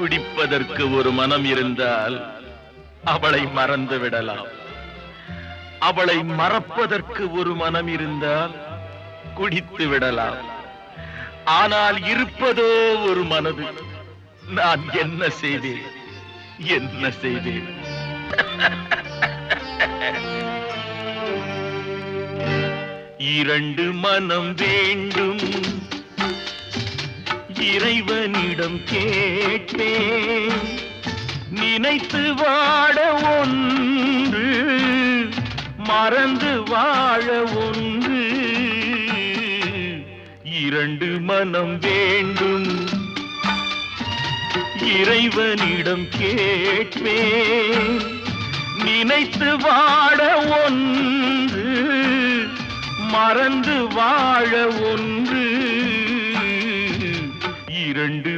குடிப்பதற்கு ஒரு மனம் இருந்தால் அவளை மறந்து விடலாம். அவளை மறப்பதற்கு ஒரு மனம் இருந்தால் குடித்து விடலாம். ஆனால் இருப்பதோ ஒரு மனது. நான் என்ன செய்தேன், என்ன செய்தேன்? இரண்டு மனம் வேண்டும், இறைவனிடம் கேட்பேன். நினைத்து வாழ ஒன்று, மறந்து வாழ ஒன்று. இரண்டு மனம் வேண்டும், இறைவனிடம் கேட்பேன். நினைத்து வாழ ஒன்று, மறந்து வாழ ஒன்று. இரண்டு